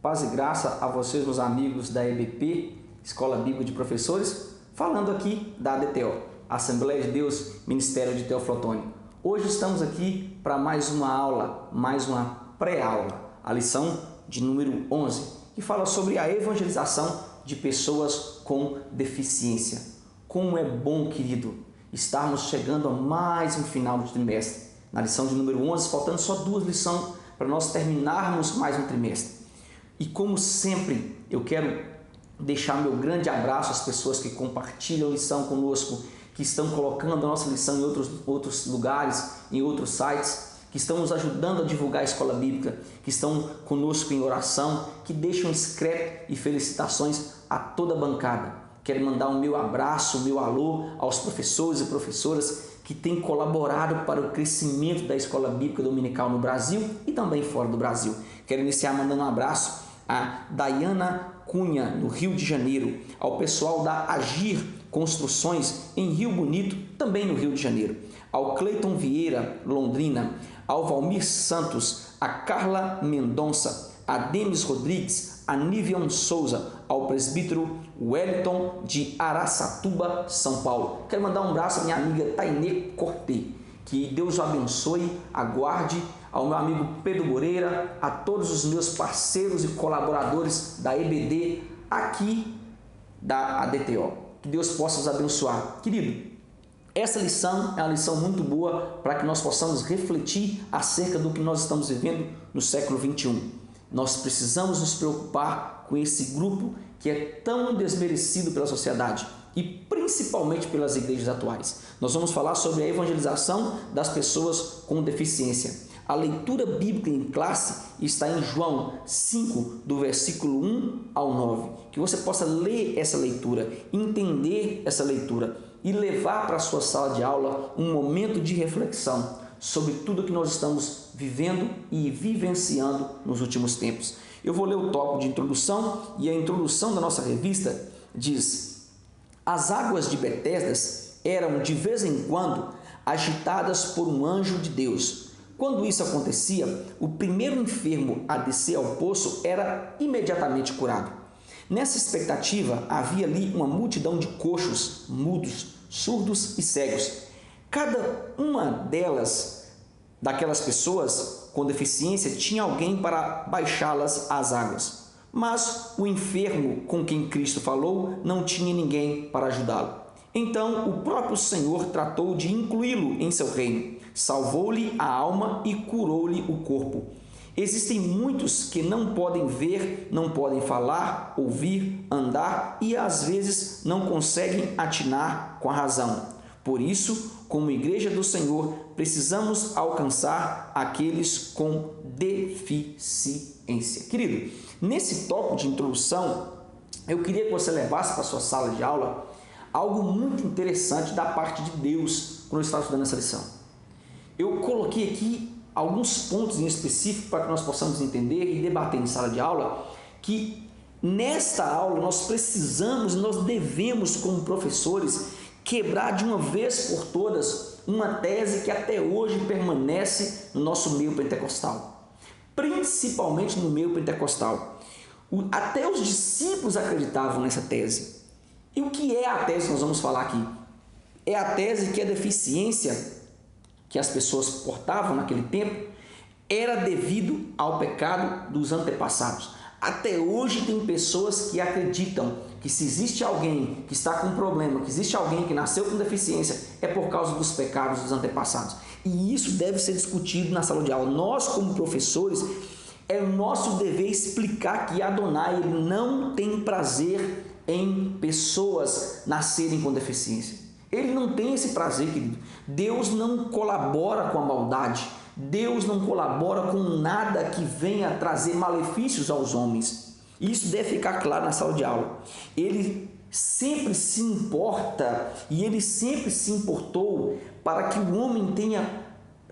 Paz e graça a vocês, meus amigos da EBP, Escola Bíblica de Professores, falando aqui da ADTO, Assembleia de Deus, Ministério de Teoflotone. Hoje estamos aqui para mais uma aula, mais uma pré-aula, a lição de número 11, que fala sobre a evangelização de pessoas com deficiência. Como é bom, querido, estarmos chegando a mais um final do trimestre. Na lição de número 11, faltando só 2 lições para nós terminarmos mais um trimestre. E como sempre, eu quero deixar meu grande abraço às pessoas que compartilham a lição conosco, que estão colocando a nossa lição em outros lugares, em outros sites, que estão nos ajudando a divulgar a escola bíblica, que estão conosco em oração, que deixam inscrito e felicitações a toda a bancada. Quero mandar o meu abraço, o meu alô aos professores e professoras que têm colaborado para o crescimento da escola bíblica dominical no Brasil e também fora do Brasil. Quero iniciar mandando um abraço a Dayana Cunha, no Rio de Janeiro, ao pessoal da Agir Construções, em Rio Bonito, também no Rio de Janeiro, ao Cleiton Vieira, Londrina, ao Valmir Santos, a Carla Mendonça, a Demis Rodrigues, a Nivion Souza, ao presbítero Wellington de Araçatuba, São Paulo. Quero mandar um abraço à minha amiga Tainê Cortê. Que Deus o abençoe, aguarde, ao meu amigo Pedro Moreira, a todos os meus parceiros e colaboradores da EBD aqui da ADTO. Que Deus possa os abençoar. Querido, essa lição é uma lição muito boa para que nós possamos refletir acerca do que nós estamos vivendo no século 21. Nós precisamos nos preocupar com esse grupo que é tão desmerecido pela sociedade e principalmente pelas igrejas atuais. Nós vamos falar sobre a evangelização das pessoas com deficiência. A leitura bíblica em classe está em João 5, do versículo 1 ao 9. Que você possa ler essa leitura, entender essa leitura e levar para a sua sala de aula um momento de reflexão sobre tudo que nós estamos vivendo e vivenciando nos últimos tempos. Eu vou ler o tópico de introdução e a introdução da nossa revista diz: as águas de Betesda eram de vez em quando agitadas por um anjo de Deus. Quando isso acontecia, o primeiro enfermo a descer ao poço era imediatamente curado. Nessa expectativa, havia ali uma multidão de coxos, mudos, surdos e cegos. Cada uma daquelas pessoas com deficiência tinha alguém para baixá-las às águas. Mas o enfermo com quem Cristo falou não tinha ninguém para ajudá-lo. Então o próprio Senhor tratou de incluí-lo em seu reino, salvou-lhe a alma e curou-lhe o corpo. Existem muitos que não podem ver, não podem falar, ouvir, andar e às vezes não conseguem atinar com a razão. Por isso, como igreja do Senhor, precisamos alcançar aqueles com deficiência. Querido, nesse tópico de introdução, eu queria que você levasse para a sua sala de aula algo muito interessante da parte de Deus quando eu estava estudando essa lição. Eu coloquei aqui alguns pontos em específico para que nós possamos entender e debater em sala de aula que nesta aula nós precisamos, nós devemos como professores quebrar de uma vez por todas uma tese que até hoje permanece no nosso meio pentecostal, principalmente no meio pentecostal. Até os discípulos acreditavam nessa tese. E o que é a tese que nós vamos falar aqui? É a tese que a deficiência que as pessoas portavam naquele tempo era devido ao pecado dos antepassados. Até hoje tem pessoas que acreditam que se existe alguém que está com um problema, que existe alguém que nasceu com deficiência, é por causa dos pecados dos antepassados. E isso deve ser discutido na sala de aula. Nós, como professores, é o nosso dever explicar que Adonai ele não tem prazer em pessoas nascerem com deficiência. Ele não tem esse prazer, querido. Deus não colabora com a maldade. Deus não colabora com nada que venha trazer malefícios aos homens. Isso deve ficar claro na sala de aula. Ele sempre se importa e ele sempre se importou para que o homem tenha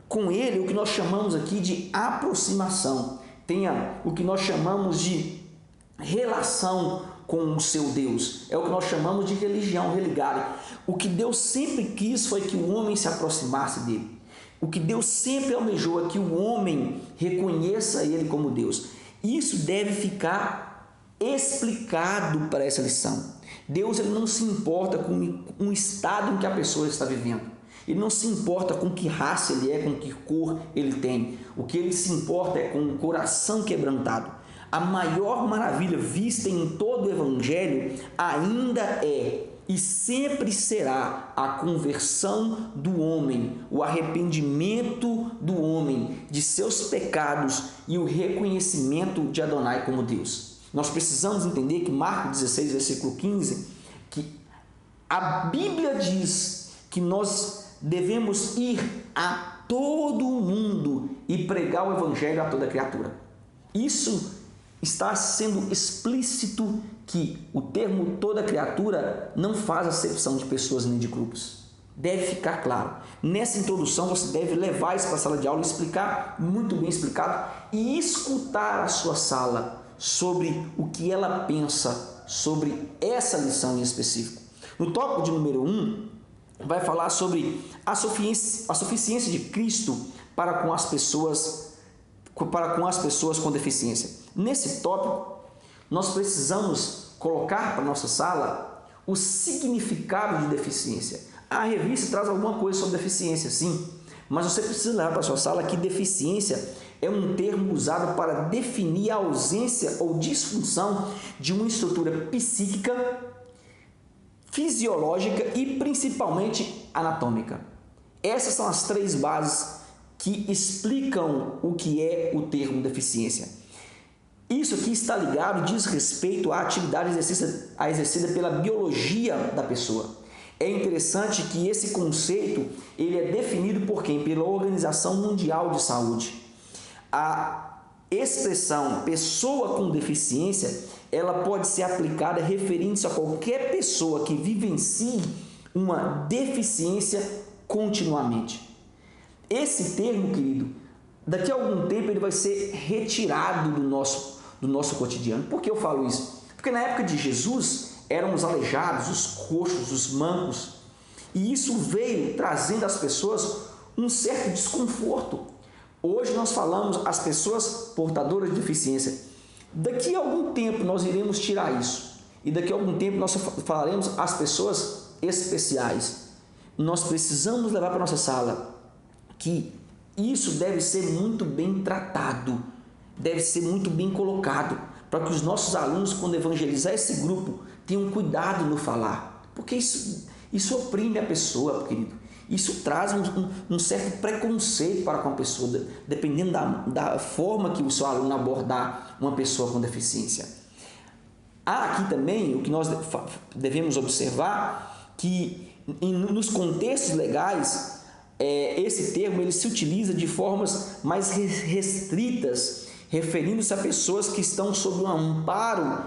com ele o que nós chamamos aqui de aproximação, tenha o que nós chamamos de relação com o seu Deus. É o que nós chamamos de religião, religare. O que Deus sempre quis foi que o homem se aproximasse dele. O que Deus sempre almejou é que o homem reconheça ele como Deus. Isso deve ficar explicado para essa lição. Deus ele não se importa com o estado em que a pessoa está vivendo. Ele não se importa com que raça ele é, com que cor ele tem. O que ele se importa é com o coração quebrantado. A maior maravilha vista em todo o Evangelho ainda é e sempre será a conversão do homem, o arrependimento do homem de seus pecados e o reconhecimento de Adonai como Deus. Nós precisamos entender que Marcos 16, versículo 15, que a Bíblia diz que nós devemos ir a todo o mundo e pregar o Evangelho a toda criatura. Isso está sendo explícito que o termo toda criatura não faz acepção de pessoas nem de grupos. Deve ficar claro. Nessa introdução você deve levar isso para a sala de aula, explicar muito bem explicado e escutar a sua sala sobre o que ela pensa sobre essa lição em específico. No tópico de número 1, vai falar sobre a suficiência de Cristo para com as pessoas com deficiência. Nesse tópico, nós precisamos colocar para a nossa sala o significado de deficiência. A revista traz alguma coisa sobre deficiência, sim, mas você precisa levar para a sua sala que deficiência é um termo usado para definir a ausência ou disfunção de uma estrutura psíquica, fisiológica e principalmente anatômica. Essas são as 3 bases que explicam o que é o termo deficiência. Isso aqui está ligado, diz respeito à atividade exercida pela biologia da pessoa. É interessante que esse conceito ele é definido por quem? Pela Organização Mundial de Saúde. A expressão pessoa com deficiência, ela pode ser aplicada referindo-se a qualquer pessoa que vivencie uma deficiência continuamente. Esse termo, querido, daqui a algum tempo ele vai ser retirado do nosso cotidiano. Por que eu falo isso? Porque na época de Jesus eram os aleijados, os coxos, os mancos, e isso veio trazendo às pessoas um certo desconforto. Hoje nós falamos as pessoas portadoras de deficiência. Daqui a algum tempo nós iremos tirar isso. E daqui a algum tempo nós falaremos as pessoas especiais. Nós precisamos levar para a nossa sala que isso deve ser muito bem tratado, deve ser muito bem colocado, para que os nossos alunos, quando evangelizar esse grupo, tenham cuidado no falar. Porque isso oprime a pessoa, querido. Isso traz um certo preconceito para com a pessoa, dependendo da forma que o seu aluno abordar uma pessoa com deficiência. Há aqui também o que nós devemos observar, que nos contextos legais, esse termo ele se utiliza de formas mais restritas, referindo-se a pessoas que estão sob o amparo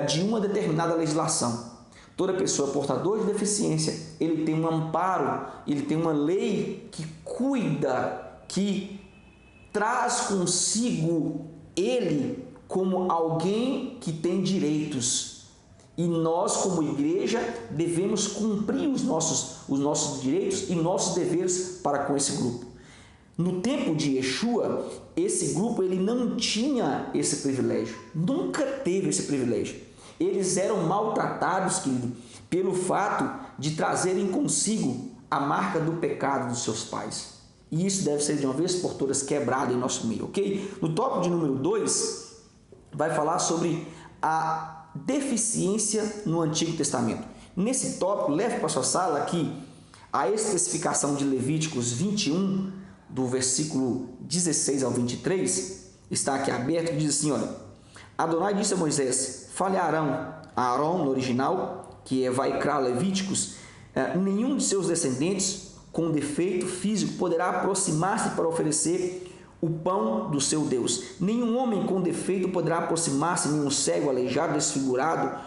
de uma determinada legislação. Toda pessoa portadora de deficiência, ele tem um amparo, ele tem uma lei que cuida, que traz consigo ele como alguém que tem direitos. E nós, como igreja, devemos cumprir os nossos direitos e nossos deveres para com esse grupo. No tempo de Yeshua, esse grupo ele não tinha esse privilégio, nunca teve esse privilégio. Eles eram maltratados, querido, pelo fato de trazerem consigo a marca do pecado dos seus pais. E isso deve ser de uma vez por todas quebrado em nosso meio, ok? No tópico de número 2, vai falar sobre a deficiência no Antigo Testamento. Nesse tópico, leve para a sua sala aqui a especificação de Levíticos 21, do versículo 16 ao 23, está aqui aberto, que diz assim, olha: Adonai disse a Moisés: fale a Arão no original, que é Vaikra Levíticos, nenhum de seus descendentes com defeito físico poderá aproximar-se para oferecer o pão do seu Deus. Nenhum homem com defeito poderá aproximar-se, nenhum cego, aleijado, desfigurado,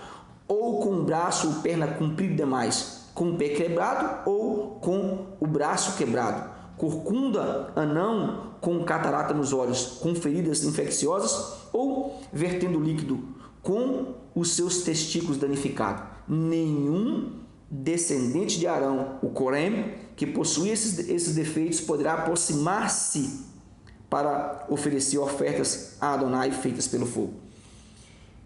ou com o braço ou perna comprido demais, com o pé quebrado ou com o braço quebrado, corcunda, anão com catarata nos olhos, com feridas infecciosas ou vertendo líquido, com os seus testículos danificados. Nenhum descendente de Arão, o Corém, que possui esses defeitos, poderá aproximar-se para oferecer ofertas a Adonai feitas pelo fogo.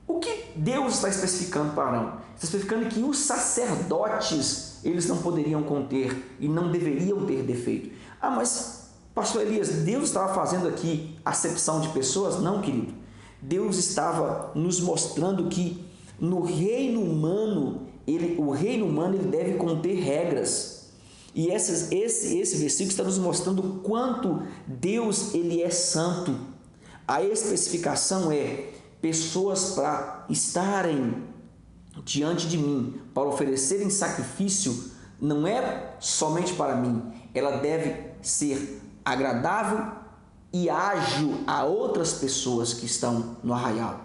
O que Deus está especificando para Arão? Está especificando que os sacerdotes, eles não poderiam conter e não deveriam ter defeito. Ah, mas pastor Elias, Deus estava fazendo aqui acepção de pessoas? Não, querido. Deus estava nos mostrando que no reino humano, o reino humano ele deve conter regras. E esse versículo está nos mostrando o quanto Deus ele é santo. A especificação é pessoas para estarem diante de mim, para oferecerem sacrifício, não é somente para mim, ela deve ser agradável e ágil a outras pessoas que estão no arraial.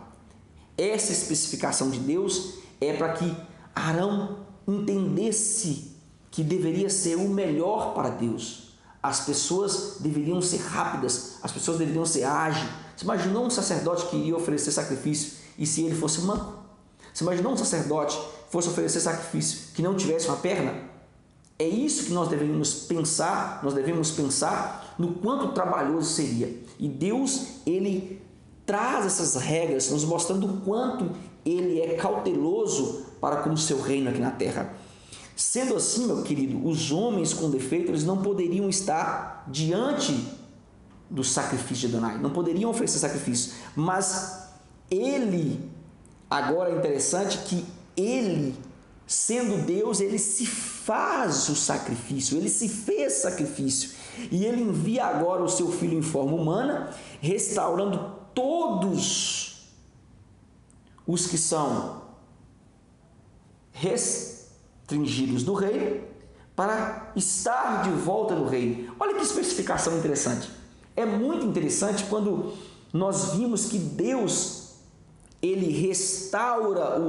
Essa especificação de Deus é para que Arão entendesse que deveria ser o melhor para Deus. As pessoas deveriam ser rápidas, as pessoas deveriam ser ágeis. Você imaginou um sacerdote que iria oferecer sacrifício e se ele fosse manco? Você imaginou um sacerdote que fosse oferecer sacrifício que não tivesse uma perna? É isso que nós devemos pensar no quanto trabalhoso seria. E Deus, ele traz essas regras, nos mostrando o quanto ele é cauteloso para com o seu reino aqui na terra. Sendo assim, meu querido, os homens com defeito, eles não poderiam estar diante do sacrifício de Adonai, não poderiam oferecer sacrifício, mas ele, agora é interessante que ele, sendo Deus, ele se faz o sacrifício, ele se fez sacrifício, e ele envia agora o seu filho em forma humana, restaurando todos os que são restringidos do reino, para estar de volta no reino. Olha que especificação interessante. É muito interessante quando nós vimos que Deus, ele restaura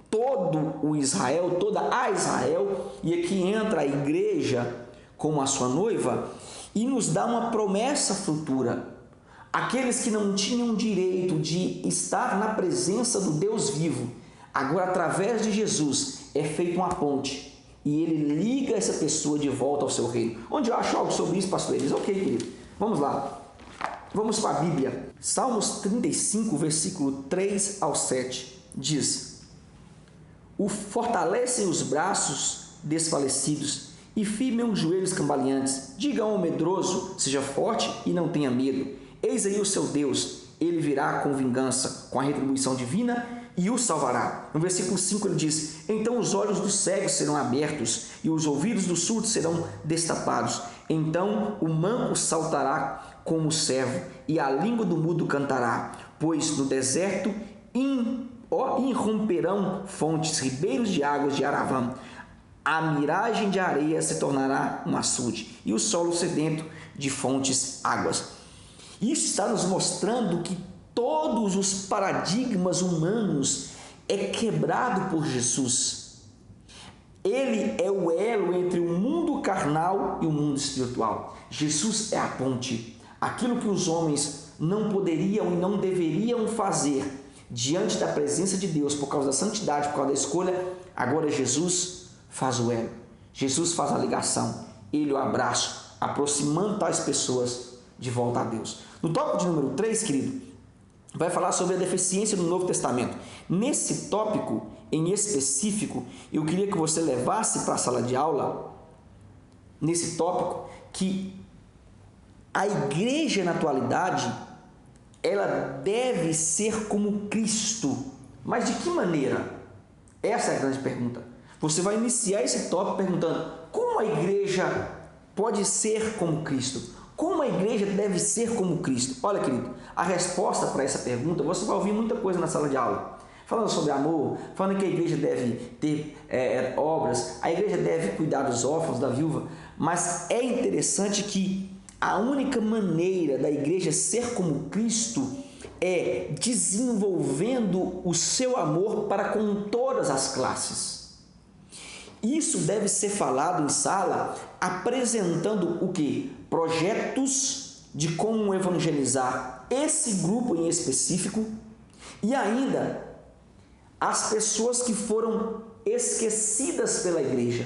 todo o Israel, toda a Israel, e aqui entra a igreja como a sua noiva, e nos dá uma promessa futura. Aqueles que não tinham direito de estar na presença do Deus vivo, agora através de Jesus é feita uma ponte, e ele liga essa pessoa de volta ao seu reino. Onde eu acho algo sobre isso, pastor Elias? Ok, querido. Vamos lá. Vamos para a Bíblia. Salmos 35, versículo 3 ao 7, diz: O fortalecem os braços desfalecidos e firmem os joelhos cambaleantes. Diga ao medroso, seja forte e não tenha medo. Eis aí o seu Deus, ele virá com vingança, com a retribuição divina e o salvará. No versículo 5 ele diz: Então os olhos dos cegos serão abertos e os ouvidos dos surdos serão destapados. Então o manco saltará como o servo e a língua do mudo cantará, pois no deserto irromperão fontes, ribeiros de águas de Aravã. A miragem de areia se tornará um açude e o solo sedento de fontes águas. Isso está nos mostrando que todos os paradigmas humanos é quebrado por Jesus. Ele é o elo entre o mundo carnal e o mundo espiritual. Jesus é a ponte. Aquilo que os homens não poderiam e não deveriam fazer diante da presença de Deus por causa da santidade, por causa da escolha, agora Jesus faz o elo. Jesus faz a ligação. Ele o abraça, aproximando tais pessoas de volta a Deus. No tópico de número 3, querido, vai falar sobre a deficiência do Novo Testamento. Nesse tópico em específico, eu queria que você levasse para a sala de aula, nesse tópico, que a igreja na atualidade, ela deve ser como Cristo. Mas de que maneira? Essa é a grande pergunta. Você vai iniciar esse tópico perguntando: como a igreja pode ser como Cristo? Como a igreja deve ser como Cristo? Olha, querido, a resposta para essa pergunta, você vai ouvir muita coisa na sala de aula. Falando sobre amor, falando que a igreja deve ter obras, a igreja deve cuidar dos órfãos, da viúva. Mas é interessante que a única maneira da igreja ser como Cristo é desenvolvendo o seu amor para com todas as classes. Isso deve ser falado em sala, apresentando o quê? Projetos de como evangelizar esse grupo em específico e ainda as pessoas que foram esquecidas pela igreja.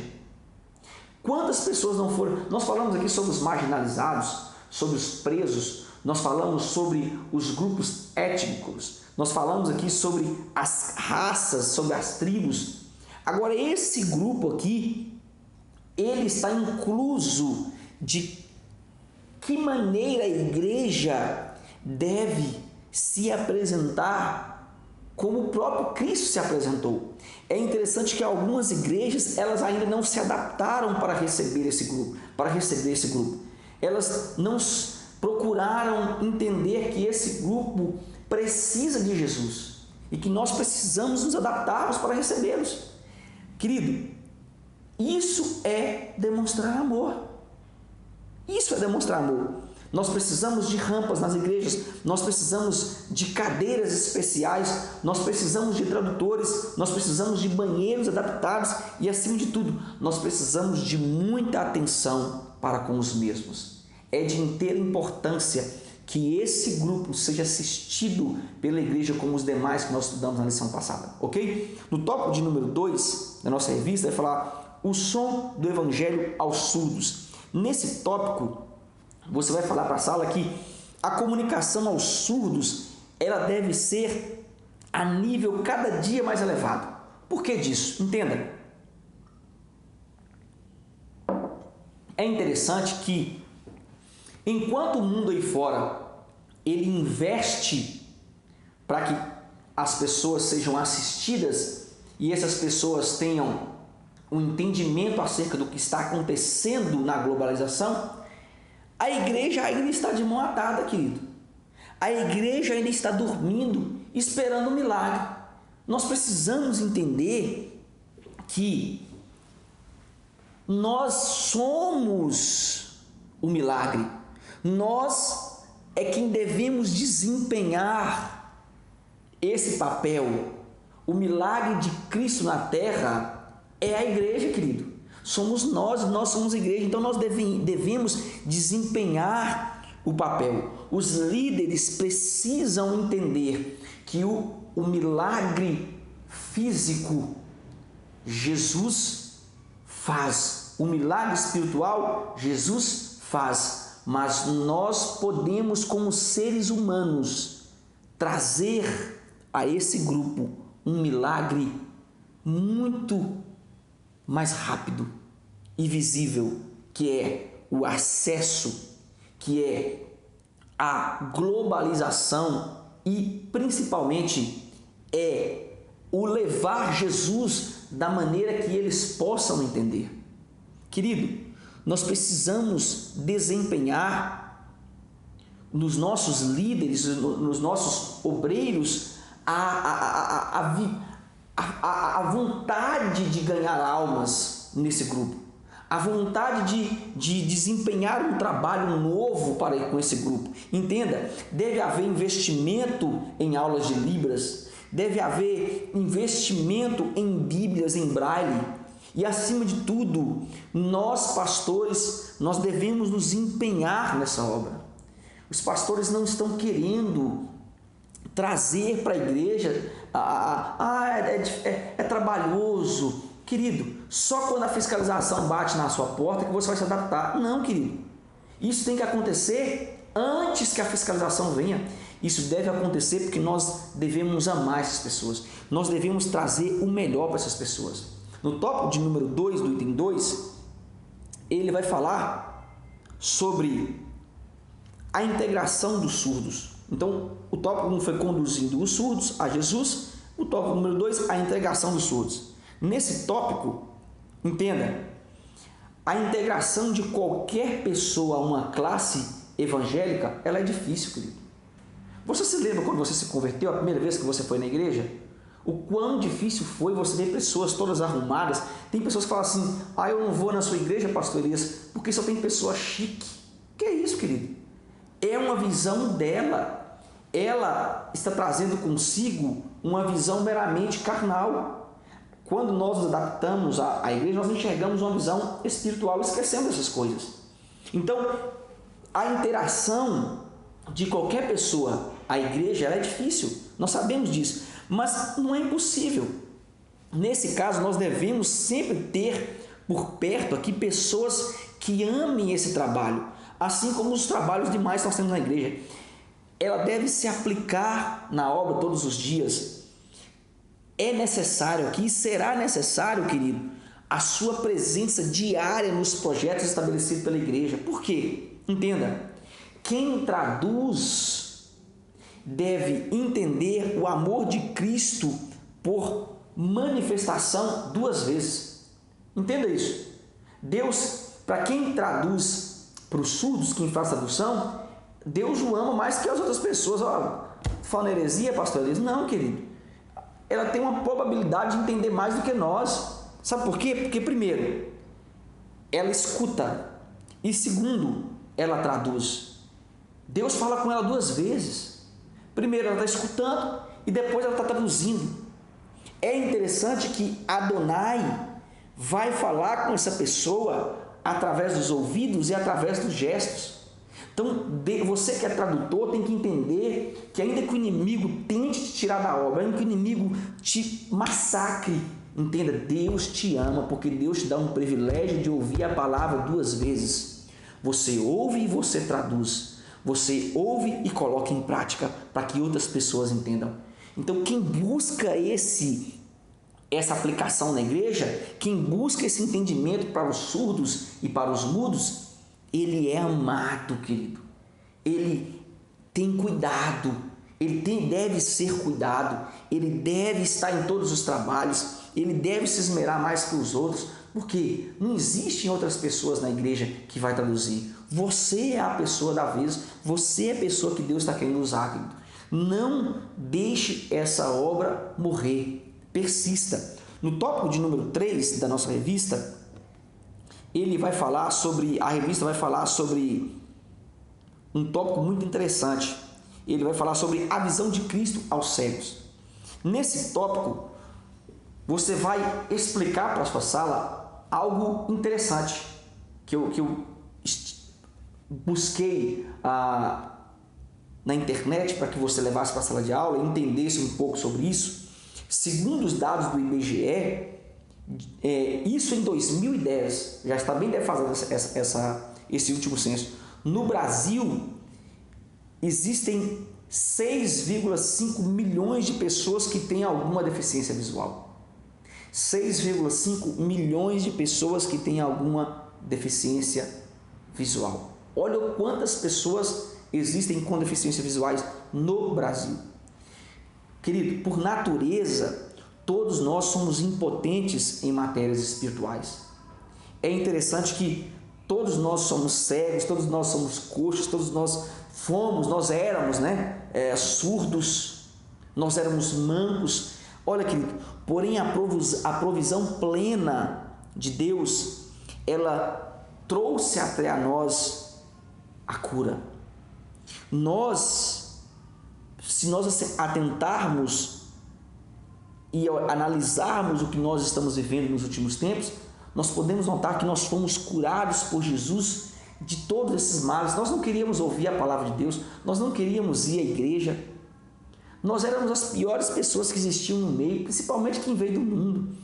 Quantas pessoas não foram? Nós falamos aqui sobre os marginalizados, sobre os presos, nós falamos sobre os grupos étnicos, nós falamos aqui sobre as raças, sobre as tribos. Agora, esse grupo aqui, ele está incluso de que maneira a igreja deve se apresentar como o próprio Cristo se apresentou. É interessante que algumas igrejas, elas ainda não se adaptaram para receber esse grupo, Elas não procuraram entender que esse grupo precisa de Jesus e que nós precisamos nos adaptarmos para recebê-los. Querido, isso é demonstrar amor. Isso é demonstrar amor. Nós precisamos de rampas nas igrejas, nós precisamos de cadeiras especiais, nós precisamos de tradutores, nós precisamos de banheiros adaptados e, acima de tudo, nós precisamos de muita atenção para com os mesmos. É de inteira importância que esse grupo seja assistido pela igreja como os demais que nós estudamos na lição passada, ok? No tópico de número 2 da nossa revista vai falar o som do evangelho aos surdos. Nesse tópico, você vai falar para a sala que a comunicação aos surdos, ela deve ser a nível cada dia mais elevado. Por que disso? Entenda. É interessante que, enquanto o mundo aí fora, ele investe para que as pessoas sejam assistidas e essas pessoas tenham um entendimento acerca do que está acontecendo na globalização, a igreja ainda está de mão atada, querido. A igreja ainda está dormindo, esperando um milagre. Nós precisamos entender que nós somos o milagre. Nós é quem devemos desempenhar esse papel. O milagre de Cristo na terra é a igreja, querido. Somos nós somos igreja, então nós devemos desempenhar o papel. Os líderes precisam entender que o milagre físico Jesus faz, o milagre espiritual Jesus faz, mas nós podemos, como seres humanos, trazer a esse grupo um milagre muito mais rápido e visível, que é o acesso, que é a globalização e principalmente é o levar Jesus da maneira que eles possam entender. Querido, nós precisamos desempenhar nos nossos líderes, nos nossos obreiros, a vontade de ganhar almas nesse grupo, a vontade de desempenhar um trabalho novo com esse grupo. Entenda, deve haver investimento em aulas de Libras, deve haver investimento em Bíblias em Braille e, acima de tudo, nós pastores, nós devemos nos empenhar nessa obra. Os pastores não estão querendo trazer para a igreja, é trabalhoso. Querido, só quando a fiscalização bate na sua porta que você vai se adaptar. Não, querido. Isso tem que acontecer antes que a fiscalização venha. Isso deve acontecer porque nós devemos amar essas pessoas. Nós devemos trazer o melhor para essas pessoas. No tópico de número 2, do item 2, ele vai falar sobre a integração dos surdos. Então, o tópico 1 foi conduzindo os surdos a Jesus. O tópico número 2, a integração dos surdos. Nesse tópico, entenda, a integração de qualquer pessoa a uma classe evangélica, ela é difícil, querido. Você se lembra quando você se converteu, a primeira vez que você foi na igreja? O quão difícil foi você ver pessoas todas arrumadas. Tem pessoas que falam assim, eu não vou na sua igreja, pastor Elias, porque só tem pessoa chique. Que é isso, querido? É uma visão dela. Ela está trazendo consigo uma visão meramente carnal. Quando nós nos adaptamos à igreja, nós enxergamos uma visão espiritual, esquecendo essas coisas. Então, a interação de qualquer pessoa à igreja ela é difícil, nós sabemos disso, mas não é impossível. Nesse caso, nós devemos sempre ter por perto aqui pessoas que amem esse trabalho, assim como os trabalhos demais que nós temos na igreja. ela deve se aplicar na obra todos os dias. É necessário aqui, e será necessário, querido, a sua presença diária nos projetos estabelecidos pela igreja. Por quê? Entenda, quem traduz deve entender o amor de Cristo por manifestação duas vezes. Entenda isso. Deus, para quem traduz para os surdos, quem faz tradução, Deus o ama mais que as outras pessoas. Falando heresia, pastor Elias? Não, querido. Ela tem uma probabilidade de entender mais do que nós. Sabe por quê? Porque, primeiro, ela escuta. E, segundo, ela traduz. Deus fala com ela duas vezes. Primeiro, ela está escutando e depois ela está traduzindo. É interessante que Adonai vai falar com essa pessoa através dos ouvidos e através dos gestos. Então, você que é tradutor tem que entender que ainda que o inimigo tente te tirar da obra, ainda que o inimigo te massacre, entenda, Deus te ama, porque Deus te dá um privilégio de ouvir a palavra duas vezes. Você ouve e você traduz. Você ouve e coloca em prática para que outras pessoas entendam. Então, quem busca essa aplicação na igreja, quem busca esse entendimento para os surdos e para os mudos, ele é amado, querido. Ele tem cuidado, deve ser cuidado, ele deve estar em todos os trabalhos, ele deve se esmerar mais que os outros, porque não existem outras pessoas na igreja que vai traduzir. Você é a pessoa da vez, você é a pessoa que Deus está querendo usar, querido. Não deixe essa obra morrer, persista. No tópico de número 3 da nossa revista, a revista vai falar sobre um tópico muito interessante. Ele vai falar sobre a visão de Cristo aos cegos. Nesse tópico, você vai explicar para a sua sala algo interessante que eu busquei na internet para que você levasse para a sala de aula e entendesse um pouco sobre isso. Segundo os dados do IBGE, isso em 2010, já está bem defasado esse último censo. No Brasil, existem 6,5 milhões de pessoas que têm alguma deficiência visual. 6,5 milhões de pessoas que têm alguma deficiência visual. Olha quantas pessoas existem com deficiências visuais no Brasil. Querido, por natureza, todos nós somos impotentes em matérias espirituais. É interessante que todos nós somos cegos, todos nós somos coxos, todos nós éramos, surdos, nós éramos mancos. Olha, querido, porém a provisão plena de Deus, ela trouxe até a nós a cura. Se nós atentarmos e analisarmos o que nós estamos vivendo nos últimos tempos, nós podemos notar que nós fomos curados por Jesus de todos esses males. Nós não queríamos ouvir a palavra de Deus, nós não queríamos ir à igreja, nós éramos as piores pessoas que existiam no meio, principalmente quem veio do mundo,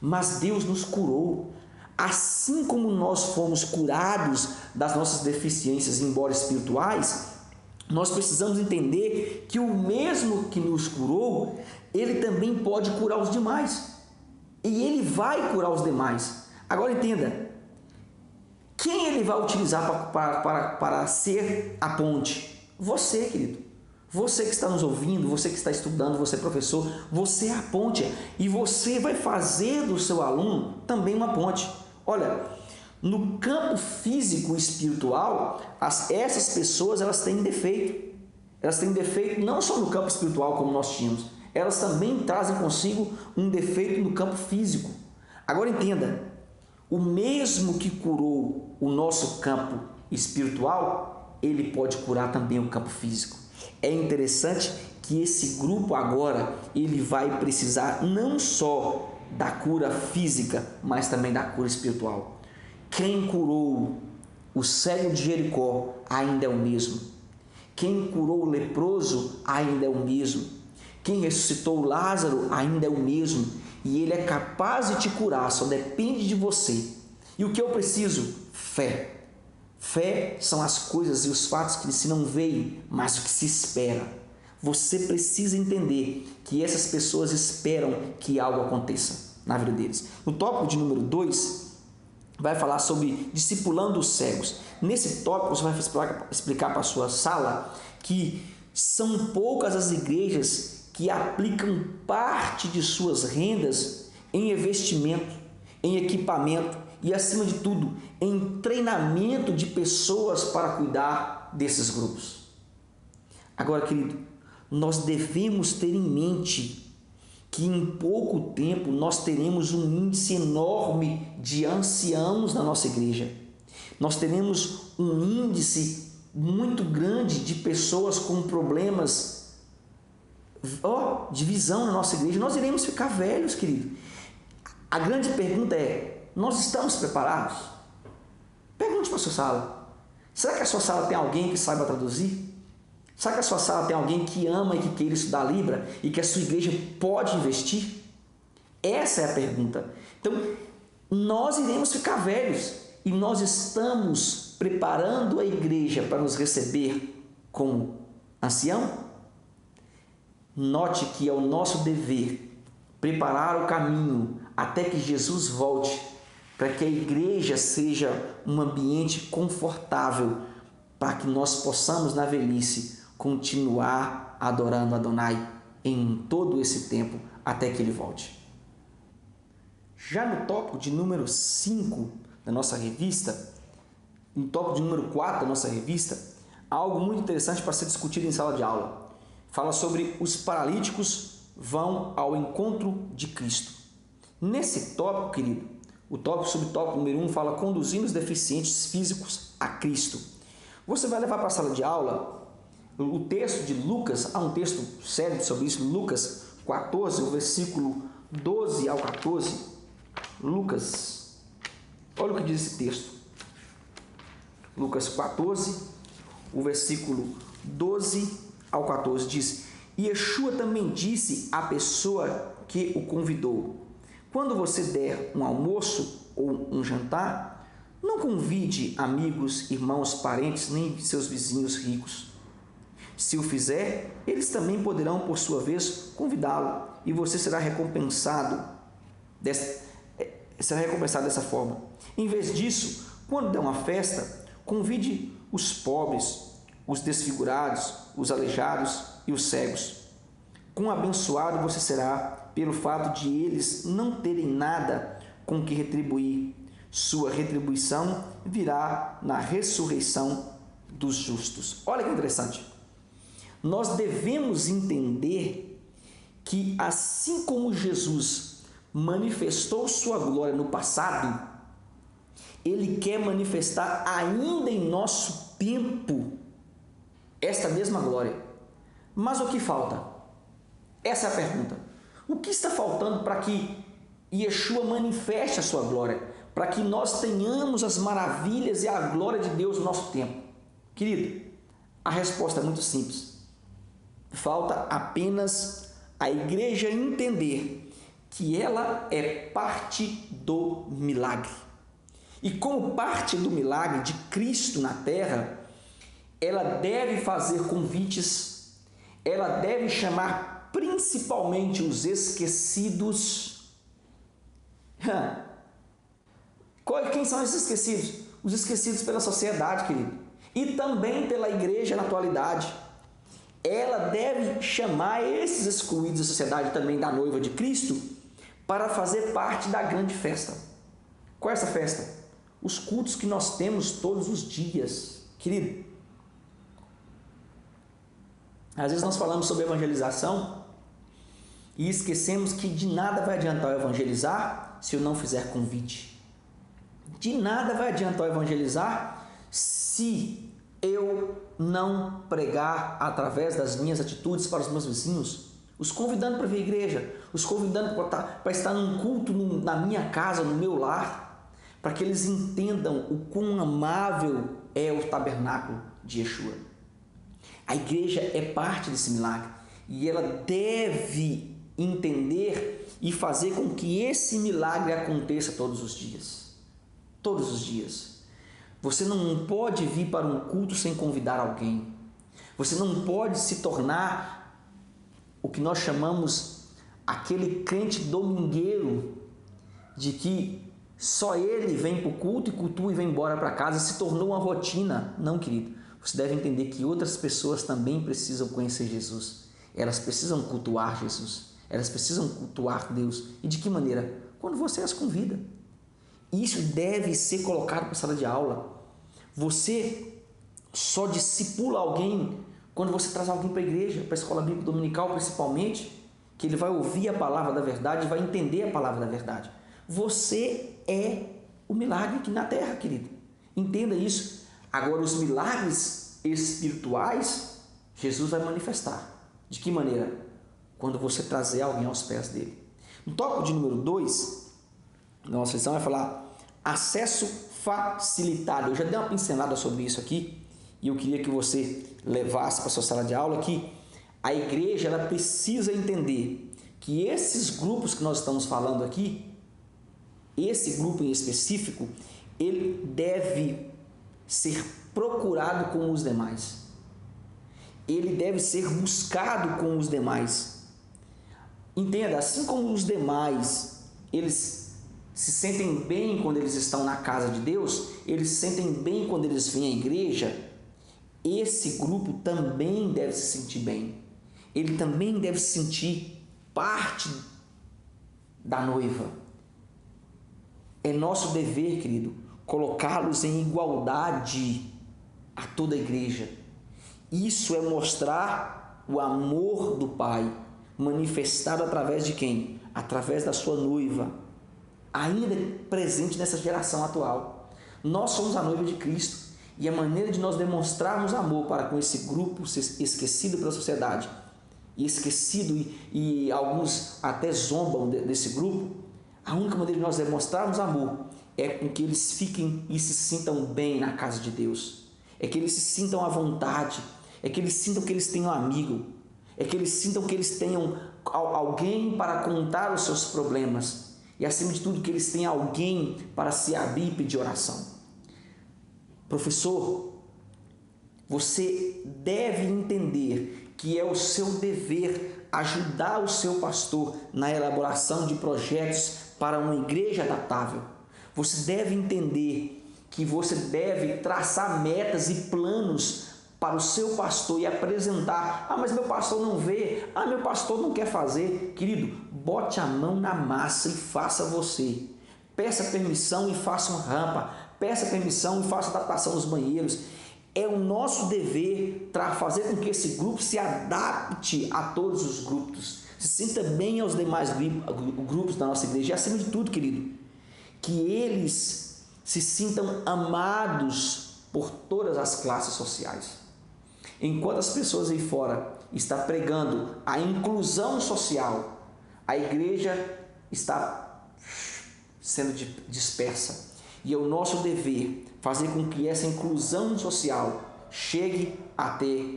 mas Deus nos curou. Assim como nós fomos curados das nossas deficiências, embora espirituais, nós precisamos entender que o mesmo que nos curou, Ele também pode curar os demais. E Ele vai curar os demais. Agora entenda, quem Ele vai utilizar para ser a ponte? Você, querido. Você que está nos ouvindo, você que está estudando, você é professor, você é a ponte. E você vai fazer do seu aluno também uma ponte. Olha, no campo físico e espiritual, essas pessoas elas têm defeito. Elas têm defeito não só no campo espiritual como nós tínhamos, elas também trazem consigo um defeito no campo físico. Agora entenda, o mesmo que curou o nosso campo espiritual, ele pode curar também o campo físico. É interessante que esse grupo agora, ele vai precisar não só da cura física, mas também da cura espiritual. Quem curou o cego de Jericó ainda é o mesmo. Quem curou o leproso ainda é o mesmo. Quem ressuscitou Lázaro ainda é o mesmo. E ele é capaz de te curar, só depende de você. E o que eu preciso? Fé. Fé são as coisas e os fatos que se não veem, mas o que se espera. Você precisa entender que essas pessoas esperam que algo aconteça na vida deles. No tópico de número 2, vai falar sobre discipulando os cegos. Nesse tópico, você vai explicar para a sua sala que são poucas as igrejas que aplicam parte de suas rendas em investimento, em equipamento e, acima de tudo, em treinamento de pessoas para cuidar desses grupos. Agora, querido, nós devemos ter em mente que em pouco tempo nós teremos um índice enorme de anciãos na nossa igreja. Nós teremos um índice muito grande de pessoas com problemas de visão na nossa igreja. Nós iremos ficar velhos, querido. A grande pergunta é: nós estamos preparados? Pergunte para a sua sala. Será que a sua sala tem alguém que saiba traduzir? Será que a sua sala tem alguém que ama e que queira estudar Libra e que a sua igreja pode investir? Essa é a pergunta. Então, nós iremos ficar velhos e nós estamos preparando a igreja para nos receber como ancião? Note que é o nosso dever preparar o caminho até que Jesus volte, para que a igreja seja um ambiente confortável para que nós possamos na velhice continuar adorando Adonai em todo esse tempo até que ele volte. Já no tópico de número 5 da nossa revista, no tópico de número 4 da nossa revista, há algo muito interessante para ser discutido em sala de aula. Fala sobre os paralíticos vão ao encontro de Cristo. Nesse tópico, querido, o tópico subtópico número 1 fala conduzindo os deficientes físicos a Cristo. Você vai levar para a sala de aula o texto de Lucas, há um texto sério sobre isso, Lucas 14, o versículo 12 ao 14. Lucas, olha o que diz esse texto. Lucas 14, o versículo 12 ao 14 diz: E Yeshua também disse à pessoa que o convidou: quando você der um almoço ou um jantar, não convide amigos, irmãos, parentes, nem seus vizinhos ricos. Se o fizer, eles também poderão, por sua vez, convidá-lo, e você será recompensado dessa forma. Em vez disso, quando der uma festa, convide os pobres, os desfigurados, os aleijados e os cegos. Quão abençoado você será pelo fato de eles não terem nada com que retribuir. Sua retribuição virá na ressurreição dos justos. Olha que interessante. Nós devemos entender que, assim como Jesus manifestou sua glória no passado, ele quer manifestar ainda em nosso tempo esta mesma glória. Mas o que falta? Essa é a pergunta. O que está faltando para que Yeshua manifeste a sua glória? Para que nós tenhamos as maravilhas e a glória de Deus no nosso tempo? Querido, a resposta é muito simples. Falta apenas a igreja entender que ela é parte do milagre. E como parte do milagre de Cristo na terra, ela deve fazer convites, ela deve chamar principalmente os esquecidos. Quem são esses esquecidos? Os esquecidos pela sociedade, querido, e também pela igreja na atualidade. Ela deve chamar esses excluídos da sociedade, também da noiva de Cristo, para fazer parte da grande festa. Qual é essa festa? Os cultos que nós temos todos os dias. Querido, às vezes nós falamos sobre evangelização e esquecemos que de nada vai adiantar eu evangelizar se eu não fizer convite. De nada vai adiantar eu evangelizar se eu não pregar através das minhas atitudes para os meus vizinhos, os convidando para vir à igreja, os convidando para estar num culto na minha casa, no meu lar, para que eles entendam o quão amável é o tabernáculo de Yeshua. A igreja é parte desse milagre e ela deve entender e fazer com que esse milagre aconteça todos os dias. Todos os dias. Você não pode vir para um culto sem convidar alguém. Você não pode se tornar o que nós chamamos aquele crente domingueiro, de que só ele vem para o culto e cultua e vem embora para casa, se tornou uma rotina. Não, querido. Você deve entender que outras pessoas também precisam conhecer Jesus. Elas precisam cultuar Jesus. Elas precisam cultuar Deus. E de que maneira? Quando você as convida. Isso deve ser colocado para a sala de aula. Você só discipula alguém quando você traz alguém para a igreja, para a escola bíblica dominical principalmente, que ele vai ouvir a palavra da verdade e vai entender a palavra da verdade. Você é o milagre aqui na terra, querido. Entenda isso. Agora, os milagres espirituais, Jesus vai manifestar. De que maneira? Quando você trazer alguém aos pés dele. No tópico de número 2, nossa lição vai falar acesso facilitado. Eu já dei uma pincelada sobre isso aqui e eu queria que você levasse para a sua sala de aula que a igreja ela precisa entender que esses grupos que nós estamos falando aqui, esse grupo em específico, ele deve ser procurado com os demais. Ele deve ser buscado com os demais. Entenda, assim como os demais, eles se sentem bem quando eles estão na casa de Deus, eles se sentem bem quando eles vêm à igreja, esse grupo também deve se sentir bem. Ele também deve se sentir parte da noiva. É nosso dever, querido, colocá-los em igualdade a toda a igreja. Isso é mostrar o amor do Pai, manifestado através de quem? Através da sua noiva, ainda presente nessa geração atual. Nós somos a noiva de Cristo e a maneira de nós demonstrarmos amor para com esse grupo esquecido pela sociedade, e esquecido e alguns até zombam desse grupo, a única maneira de nós demonstrarmos amor é com que eles fiquem e se sintam bem na casa de Deus, é que eles se sintam à vontade, é que eles sintam que eles têm um amigo, é que eles sintam que eles tenham alguém para contar os seus problemas e, acima de tudo, que eles tenham alguém para se abrir e pedir oração. Professor, você deve entender que é o seu dever ajudar o seu pastor na elaboração de projetos para uma igreja adaptável. Você deve entender que você deve traçar metas e planos para o seu pastor e apresentar. Mas meu pastor não vê. Meu pastor não quer fazer. Querido, bote a mão na massa e faça você. Peça permissão e faça uma rampa. Peça permissão e faça adaptação nos banheiros. É o nosso dever fazer com que esse grupo se adapte a todos os grupos, se sinta bem aos demais grupos da nossa igreja. E acima de tudo, querido, que eles se sintam amados por todas as classes sociais. Enquanto as pessoas aí fora estão pregando a inclusão social, a igreja está sendo dispersa. E é o nosso dever fazer com que essa inclusão social chegue até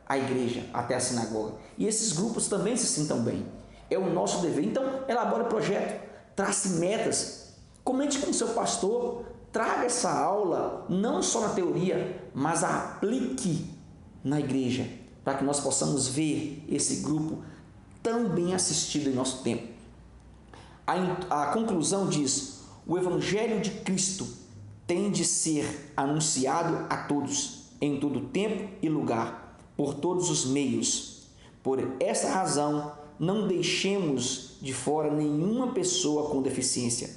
a igreja, até a sinagoga. E esses grupos também se sintam bem. É o nosso dever. Então, elabore projeto, trace metas, comente com o seu pastor, traga essa aula, não só na teoria, mas a aplique na igreja, para que nós possamos ver esse grupo tão bem assistido em nosso tempo. A conclusão diz: o Evangelho de Cristo tem de ser anunciado a todos, em todo tempo e lugar, por todos os meios. Por essa razão, não deixemos de fora nenhuma pessoa com deficiência.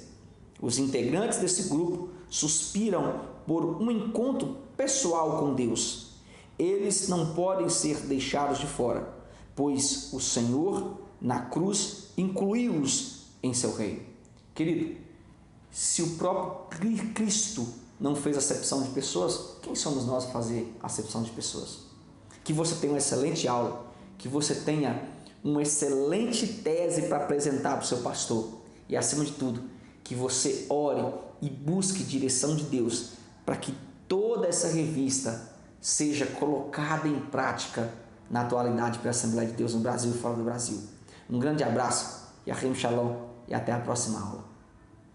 Os integrantes desse grupo suspiram por um encontro pessoal com Deus. Eles não podem ser deixados de fora, pois o Senhor, na cruz, incluiu-os em seu reino. Querido, se o próprio Cristo não fez acepção de pessoas, quem somos nós para fazer acepção de pessoas? Que você tenha uma excelente aula, que você tenha uma excelente tese para apresentar para o seu pastor e, acima de tudo, que você ore e busque direção de Deus para que toda essa revista seja colocada em prática na atualidade pela Assembleia de Deus no Brasil e fora do Brasil. Um grande abraço, Yahweh Shalom, e até a próxima aula.